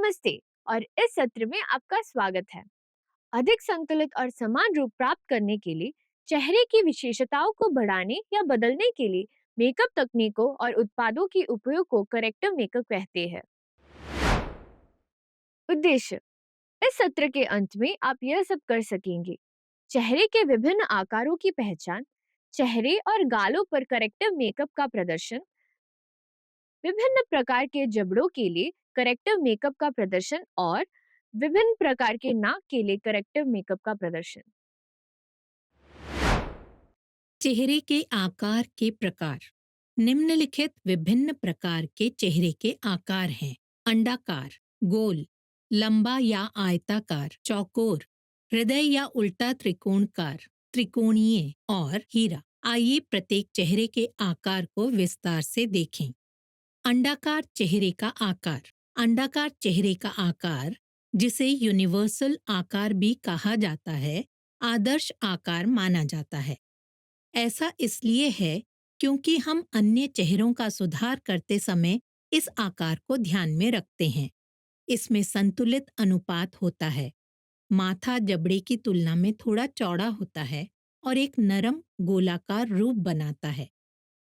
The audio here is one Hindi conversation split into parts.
नमस्ते और इस सत्र में आपका स्वागत है। अधिक संतुलित और समान रूप प्राप्त करने के लिए चेहरे की विशेषताओं को बढ़ाने या बदलने के लिए मेकअप तकनीकों और उत्पादों के उपयोग को करेक्टिव मेकअप कहते हैं। उद्देश्य: इस सत्र के अंत में आप यह सब कर सकेंगे: चेहरे के विभिन्न आकारों की पहचान, चेहरे और गालों पर करेक्टिव मेकअप का प्रदर्शन, विभिन्न प्रकार के जबड़ों के लिए करेक्टिव मेकअप का प्रदर्शन और विभिन्न प्रकार के नाक के लिए करेक्टिव मेकअप का प्रदर्शन। चेहरे के आकार के प्रकार। निम्नलिखित विभिन्न प्रकार के चेहरे के आकार हैं: अंडाकार, गोल, लंबा या आयताकार, चौकोर, हृदय या उल्टा त्रिकोणकार, त्रिकोणीय और हीरा। आइए प्रत्येक चेहरे के आकार को विस्तार से देखें। अंडाकार चेहरे का आकार। अंडाकार चेहरे का आकार, जिसे यूनिवर्सल आकार भी कहा जाता है, आदर्श आकार माना जाता है। ऐसा इसलिए है क्योंकि हम अन्य चेहरों का सुधार करते समय इस आकार को ध्यान में रखते हैं। इसमें संतुलित अनुपात होता है। माथा जबड़े की तुलना में थोड़ा चौड़ा होता है और एक नरम गोलाकार रूप बनाता है।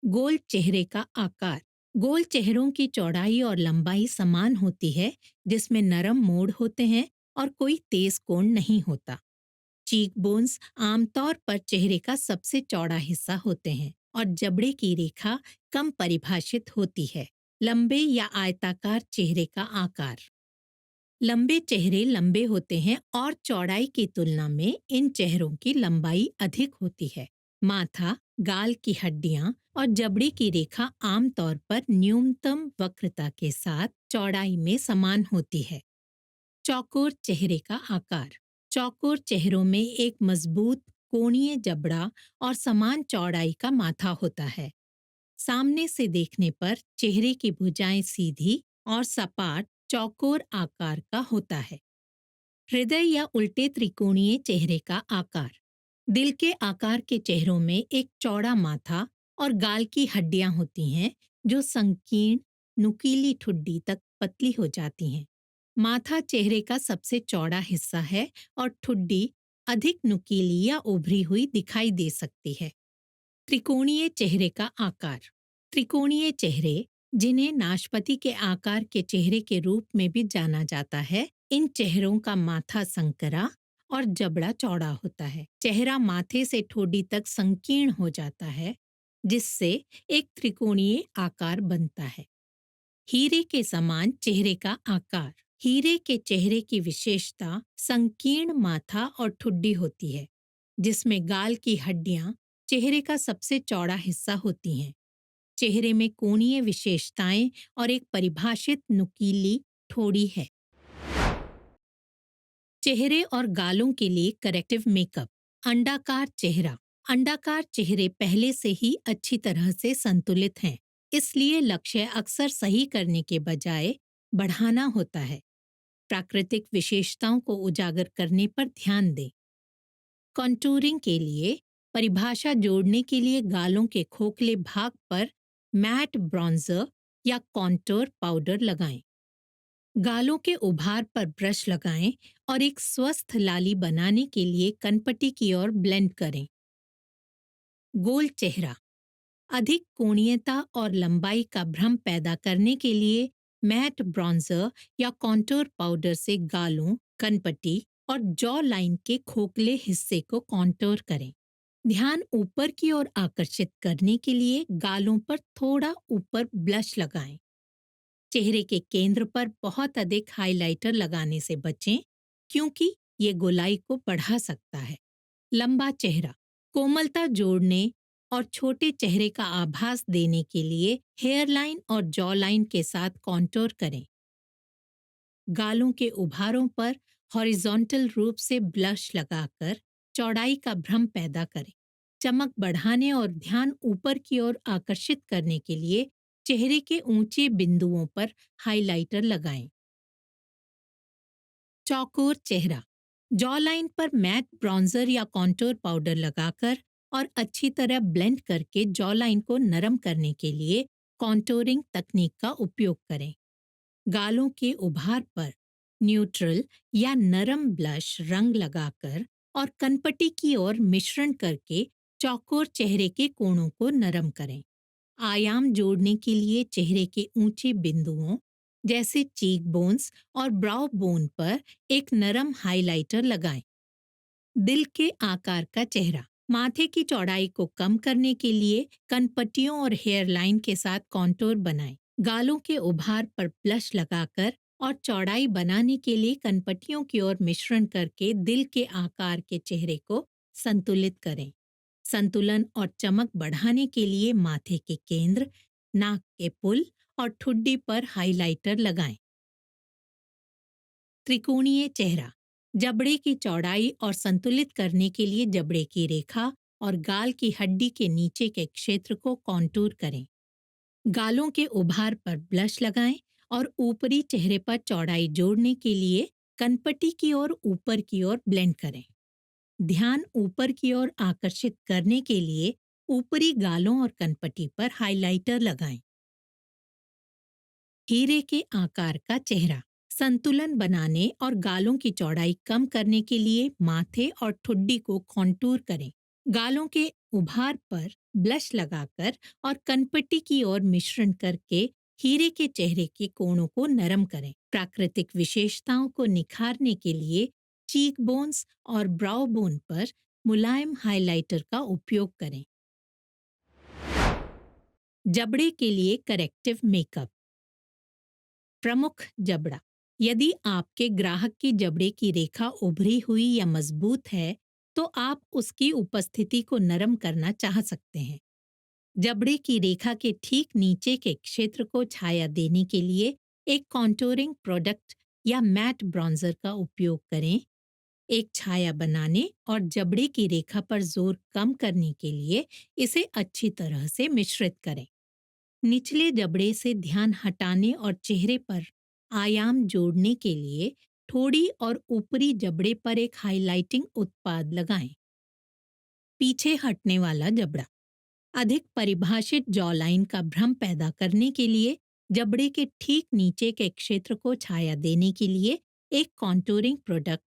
गोल चेहरे का आकार। गोल चेहरों की चौड़ाई और लंबाई समान होती है, जिसमें नरम मोड़ होते हैं और कोई तेज कोण नहीं होता। चीक बोन्स आमतौर पर चेहरे का सबसे चौड़ा हिस्सा होते हैं और जबड़े की रेखा कम परिभाषित होती है। लंबे या आयताकार चेहरे का आकार। लंबे चेहरे लंबे होते हैं और चौड़ाई की तुलना में इन चेहरों की लंबाई अधिक होती है। माथा, गाल की हड्डियां और जबड़े की रेखा आमतौर पर न्यूनतम वक्रता के साथ चौड़ाई में समान होती है। चौकोर चेहरे का आकार। चौकोर चेहरों में एक मजबूत कोणीय जबड़ा और समान चौड़ाई का माथा होता है। सामने से देखने पर चेहरे की भुजाएं सीधी और सपाट चौकोर आकार का होता है। हृदय या उल्टे त्रिकोणीय चेहरे का आकार। दिल के आकार के चेहरों में एक चौड़ा माथा और गाल की हड्डियां होती हैं, जो संकीर्ण नुकीली ठुड्डी तक पतली हो जाती हैं। माथा चेहरे का सबसे चौड़ा हिस्सा है और ठुड्डी अधिक नुकीली या उभरी हुई दिखाई दे सकती है। त्रिकोणीय चेहरे का आकार। त्रिकोणीय चेहरे, जिन्हें नाशपाती के आकार के चेहरे के रूप में भी जाना जाता है, इन चेहरों का माथा संकरा और जबड़ा चौड़ा होता है। चेहरा माथे से ठोड़ी तक संकीर्ण हो जाता है, जिससे एक त्रिकोणीय आकार बनता है। हीरे के समान चेहरे का आकार। हीरे के चेहरे की विशेषता संकीर्ण माथा और ठुड्डी होती है, जिसमें गाल की हड्डियां चेहरे का सबसे चौड़ा हिस्सा होती हैं। चेहरे में कोणीय विशेषताएं और एक परिभाषित नुकीली ठोड़ी है। चेहरे और गालों के लिए करेक्टिव मेकअप। अंडाकार चेहरा। अंडाकार चेहरे पहले से ही अच्छी तरह से संतुलित हैं, इसलिए लक्ष्य अक्सर सही करने के बजाय बढ़ाना होता है। प्राकृतिक विशेषताओं को उजागर करने पर ध्यान दें। कॉन्टूरिंग के लिए परिभाषा जोड़ने के लिए गालों के खोखले भाग पर मैट ब्रॉन्जर या कॉन्टूर पाउडर लगाएं। गालों के उभार पर ब्रश लगाएं और एक स्वस्थ लाली बनाने के लिए कनपटी की ओर ब्लेंड करें। गोल चेहरा। अधिक कोणीयता और लंबाई का भ्रम पैदा करने के लिए मैट ब्रॉन्जर या कॉन्टूर पाउडर से गालों, कनपटी और जॉ लाइन के खोखले हिस्से को कॉन्टूर करें। ध्यान ऊपर की ओर आकर्षित करने के लिए गालों पर थोड़ा ऊपर ब्लश लगाएं। चेहरे के केंद्र पर बहुत अधिक हाइलाइटर लगाने से बचें, क्योंकि ये गोलाई को बढ़ा सकता है। लंबा चेहरा। कोमलता जोड़ने और छोटे चेहरे का आभास देने के लिए हेयरलाइन और जॉ लाइन के साथ कॉन्टूर करें। गालों के उभारों पर हॉरिजॉन्टल रूप से ब्लश लगाकर चौड़ाई का भ्रम पैदा करें। चमक बढ़ाने और ध्यान ऊपर की ओर आकर्षित करने के लिए चेहरे के ऊंचे बिंदुओं पर हाइलाइटर लगाएं। चौकोर चेहरा। जॉ लाइन पर मैट ब्रॉन्जर या कॉन्टूर पाउडर लगाकर और अच्छी तरह ब्लेंड करके जॉ लाइन को नरम करने के लिए कॉन्टूरिंग तकनीक का उपयोग करें। गालों के उभार पर न्यूट्रल या नरम ब्लश रंग लगाकर और कनपटी की ओर मिश्रण करके चौकोर चेहरे के कोणों को नरम करें। आयाम जोड़ने के लिए चेहरे के ऊंचे बिंदुओं जैसे चीक बोन्स और ब्राउ बोन पर एक नरम हाइलाइटर लगाएं। दिल के आकार का चेहरा, माथे की चौड़ाई को कम करने के लिए कनपट्टियों और हेयरलाइन के साथ कॉन्टूर बनाएं। गालों के उभार पर ब्लश लगाकर और चौड़ाई बनाने के लिए कनपट्टियों की ओर मिश्रण करके दिल के आकार के चेहरे को संतुलित करें। संतुलन और चमक बढ़ाने के लिए माथे के केंद्र, नाक के पुल और ठुड्डी पर हाइलाइटर लगाएं। त्रिकोणीय चेहरा, जबड़े की चौड़ाई और संतुलित करने के लिए जबड़े की रेखा और गाल की हड्डी के नीचे के क्षेत्र को कॉन्टूर करें। गालों के उभार पर ब्लश लगाएं और ऊपरी चेहरे पर चौड़ाई जोड़ने के लिए कनपट्टी की ओर ऊपर की ओर ब्लेंड करें। ध्यान ऊपर की ओर आकर्षित करने के लिए ऊपरी गालों और कनपट्टी पर हाइलाइटर लगाएं। हीरे के आकार का चेहरा, संतुलन बनाने और गालों की चौड़ाई कम करने के लिए माथे और ठुड्डी को कॉन्टूर करें। गालों के उभार पर ब्लश लगाकर और कनपट्टी की ओर मिश्रण करके हीरे के चेहरे के कोणों को नरम करें। प्राकृतिक विशेषताओं को निखारने के लिए चीक बोन्स और ब्राउ बोन पर मुलायम हाइलाइटर का उपयोग करें। जबड़े के लिए करेक्टिव मेकअप। प्रमुख जबड़ा, यदि आपके ग्राहक की जबड़े की रेखा उभरी हुई या मजबूत है तो आप उसकी उपस्थिति को नरम करना चाह सकते हैं। जबड़े की रेखा के ठीक नीचे के क्षेत्र को छाया देने के लिए एक कॉन्टूरिंग प्रोडक्ट या मैट ब्रॉन्जर का उपयोग करें। एक छाया बनाने और जबड़े की रेखा पर जोर कम करने के लिए इसे अच्छी तरह से मिश्रित करें। निचले जबड़े से ध्यान हटाने और चेहरे पर आयाम जोड़ने के लिए थोड़ी और ऊपरी जबड़े पर एक हाइलाइटिंग उत्पाद लगाएं। पीछे हटने वाला जबड़ा, अधिक परिभाषित जॉलाइन का भ्रम पैदा करने के लिए जबड़े के ठीक नीचे के क्षेत्र को छाया देने के लिए एक कॉन्टूरिंग प्रोडक्ट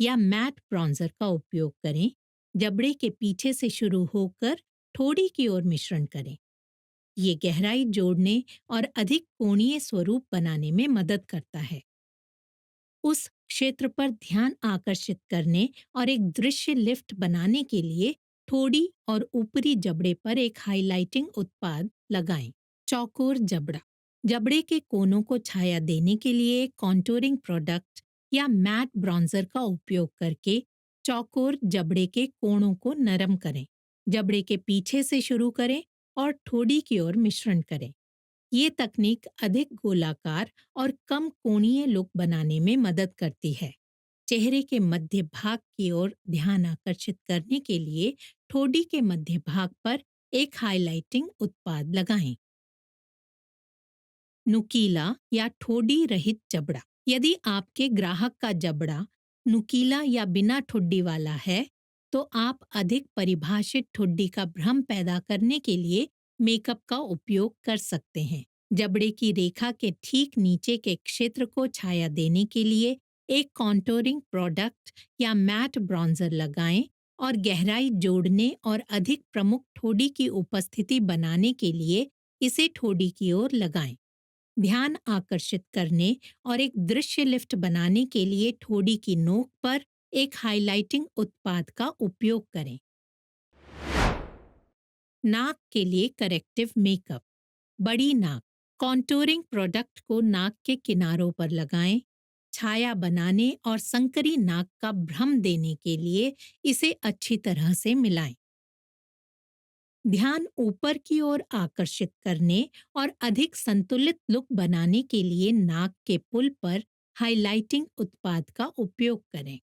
या मैट ब्रॉन्जर का उपयोग करें। जबड़े के पीछे से शुरू होकर ठोड़ी की ओर मिश्रण करें। ये गहराई जोड़ने और अधिक कोणीय स्वरूप बनाने में मदद करता है। उस क्षेत्र पर ध्यान आकर्षित करने और एक दृश्य लिफ्ट बनाने के लिए ठोड़ी और ऊपरी जबड़े पर एक हाइलाइटिंग उत्पाद लगाएं। चौकोर जबड़ा, जबड़े के कोनों को छाया देने के लिए कॉन्टूरिंग प्रोडक्ट या मैट ब्रॉन्जर का उपयोग करके चौकोर जबड़े के कोणों को नरम करें। जबड़े के पीछे से शुरू करें और ठोड़ी की ओर मिश्रण करें। ये तकनीक अधिक गोलाकार और कम कोणीय लुक बनाने में मदद करती है। चेहरे के मध्य भाग की ओर ध्यान आकर्षित करने के लिए ठोड़ी के मध्य भाग पर एक हाइलाइटिंग उत्पाद लगाएं। नुकीला या ठोड़ी रहित जबड़ा, यदि आपके ग्राहक का जबड़ा नुकीला या बिना ठुड्डी वाला है तो आप अधिक परिभाषित ठुड्डी का भ्रम पैदा करने के लिए मेकअप का उपयोग कर सकते हैं। जबड़े की रेखा के ठीक नीचे के क्षेत्र को छाया देने के लिए एक कॉन्टूरिंग प्रोडक्ट या मैट ब्रॉन्जर लगाएं और गहराई जोड़ने और अधिक प्रमुख ठोड़ी की उपस्थिति बनाने के लिए इसे ठोड़ी की ओर लगाएं। ध्यान आकर्षित करने और एक दृश्य लिफ्ट बनाने के लिए ठोड़ी की नोक पर एक हाइलाइटिंग उत्पाद का उपयोग करें। नाक के लिए करेक्टिव मेकअप। बड़ी नाक, कॉन्टूरिंग प्रोडक्ट को नाक के किनारों पर लगाएं। छाया बनाने और संकरी नाक का भ्रम देने के लिए इसे अच्छी तरह से मिलाएं। ध्यान ऊपर की ओर आकर्षित करने और अधिक संतुलित लुक बनाने के लिए नाक के पुल पर हाइलाइटिंग उत्पाद का उपयोग करें।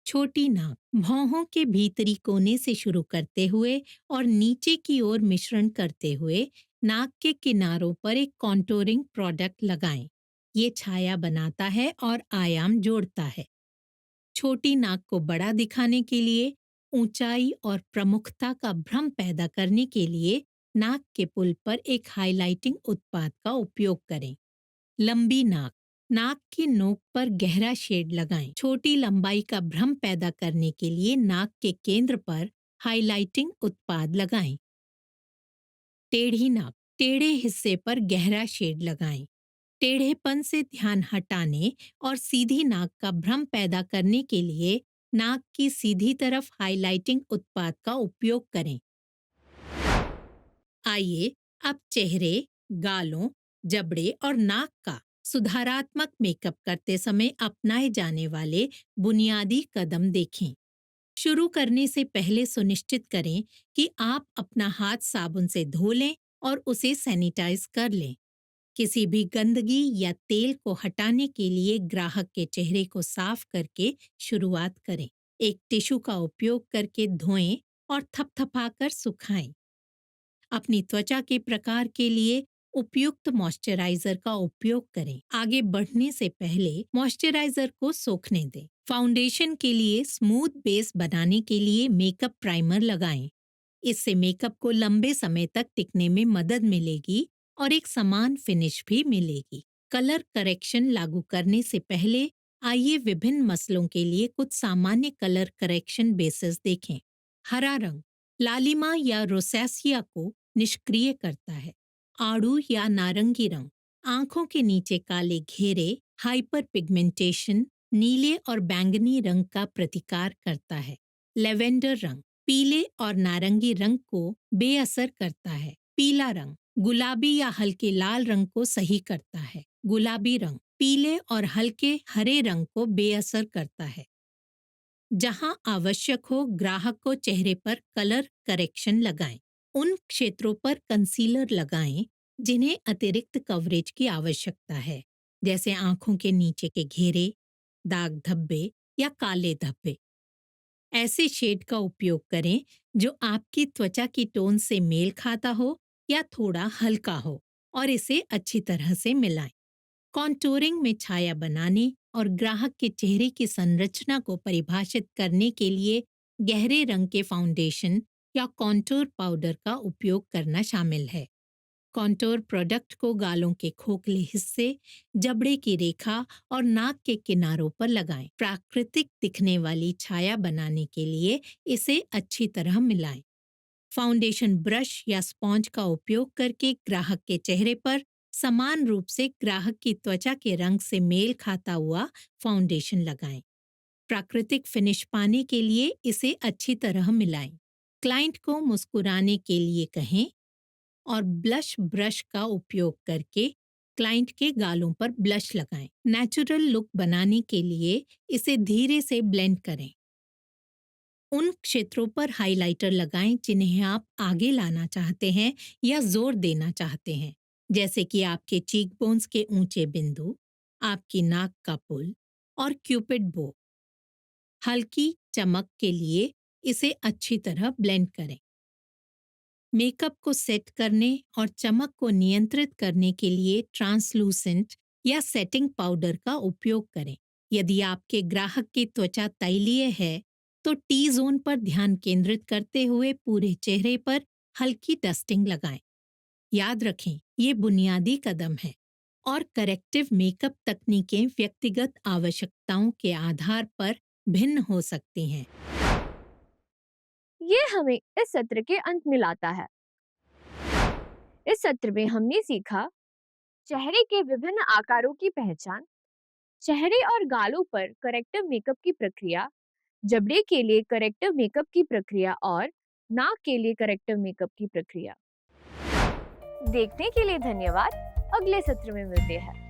छोटी नाक, भौहों के भीतरी कोने से शुरू करते हुए और नीचे की ओर मिश्रण करते हुए नाक के किनारों पर एक कॉन्टूरिंग प्रोडक्ट लगाएं। ये छाया बनाता है और आयाम जोड़ता है। छोटी नाक को बड़ा दिखाने के लिए, ऊंचाई और प्रमुखता का भ्रम पैदा करने के लिए नाक के पुल पर एक हाइलाइटिंग उत्पाद का उपयोग करें। लंबी नाक, नाक की नोक पर गहरा शेड लगाएं। छोटी लंबाई का भ्रम पैदा करने के लिए नाक के केंद्र पर हाइलाइटिंग उत्पाद लगाएं। टेढ़ी नाक, टेढ़े हिस्से पर गहरा शेड लगाएं। टेढ़ेपन से ध्यान हटाने और सीधी नाक का भ्रम पैदा करने के लिए नाक की सीधी तरफ हाइलाइटिंग उत्पाद का उपयोग करें। आइए अब चेहरे, गालों, जबड़े और नाक का सुधारात्मक मेकअप करते समय अपनाए जाने वाले बुनियादी कदम देखें। शुरू करने से पहले सुनिश्चित करें कि आप अपना हाथ साबुन से धो लें और उसे सैनिटाइज कर लें। किसी भी गंदगी या तेल को हटाने के लिए ग्राहक के चेहरे को साफ करके शुरुआत करें। एक टिश्यू का उपयोग करके धोएं और थपथपाकर सुखाएं। अपनी त्वचा के प्रकार के लिए उपयुक्त मॉइस्चराइजर का उपयोग करें। आगे बढ़ने से पहले मॉइस्चराइजर को सोखने दें। फाउंडेशन के लिए स्मूथ बेस बनाने के लिए मेकअप प्राइमर लगाएं। इससे मेकअप को लंबे समय तक टिकने में मदद मिलेगी और एक समान फिनिश भी मिलेगी। कलर करेक्शन लागू करने से पहले आइए विभिन्न मसलों के लिए कुछ सामान्य कलर करेक्शन बेसिस देखें। हरा रंग लालिमा या रोसैसिया को निष्क्रिय करता है। आड़ू या नारंगी रंग आंखों के नीचे काले घेरे, हाइपर पिगमेंटेशन, नीले और बैंगनी रंग का प्रतिकार करता है। लेवेंडर रंग पीले और नारंगी रंग को बेअसर करता है। पीला रंग गुलाबी या हल्के लाल रंग को सही करता है। गुलाबी रंग पीले और हल्के हरे रंग को बेअसर करता है। जहां आवश्यक हो ग्राहक को चेहरे पर कलर करेक्शन लगाएं। उन क्षेत्रों पर कंसीलर लगाएं जिन्हें अतिरिक्त कवरेज की आवश्यकता है, जैसे आंखों के नीचे के घेरे, दाग धब्बे या काले धब्बे। ऐसे शेड का उपयोग करें जो आपकी त्वचा की टोन से मेल खाता हो या थोड़ा हल्का हो और इसे अच्छी तरह से मिलाएं। कॉन्टूरिंग में छाया बनाने और ग्राहक के चेहरे की संरचना को परिभाषित करने के लिए गहरे रंग के फाउंडेशन या कॉन्टूर पाउडर का उपयोग करना शामिल है। कॉन्टूर प्रोडक्ट को गालों के खोखले हिस्से, जबड़े की रेखा और नाक के किनारों पर लगाएं। प्राकृतिक दिखने वाली छाया बनाने के लिए इसे अच्छी तरह मिलाएं। फाउंडेशन ब्रश या स्पॉन्ज का उपयोग करके ग्राहक के चेहरे पर समान रूप से ग्राहक की त्वचा के रंग से मेल खाता हुआ फाउंडेशन लगाएं। प्राकृतिक फिनिश पाने के लिए इसे अच्छी तरह मिलाएं। क्लाइंट को मुस्कुराने के लिए कहें और ब्लश ब्रश का उपयोग करके क्लाइंट के गालों पर ब्लश लगाएं। नेचुरल लुक बनाने के लिए इसे धीरे से ब्लेंड करें। उन क्षेत्रों पर हाइलाइटर लगाएं जिन्हें आप आगे लाना चाहते हैं या जोर देना चाहते हैं, जैसे कि आपके चीक बोन्स के ऊंचे बिंदु, आपकी नाक का पुल और क्यूपिड बो। हल्की चमक के लिए इसे अच्छी तरह ब्लेंड करें। मेकअप को सेट करने और चमक को नियंत्रित करने के लिए ट्रांसलूसेंट या सेटिंग पाउडर का उपयोग करें। यदि आपके ग्राहक की त्वचा तैलीय है तो टी जोन पर ध्यान केंद्रित करते हुए पूरे चेहरे पर हल्की डस्टिंग लगाएं। याद रखें, ये बुनियादी कदम है और करेक्टिव मेकअप तकनीकें व्यक्तिगत आवश्यकताओं के आधार पर भिन्न हो सकती हैं। ये हमें इस सत्र के अंत में लाता है। इस सत्र में हमने सीखा चेहरे के विभिन्न आकारों की पहचान, चेहरे और गालों पर करेक्टिव मेकअप की प्रक्रिया, जबड़े के लिए करेक्टिव मेकअप की प्रक्रिया और नाक के लिए करेक्टिव मेकअप की प्रक्रिया। देखने के लिए धन्यवाद। अगले सत्र में मिलते हैं।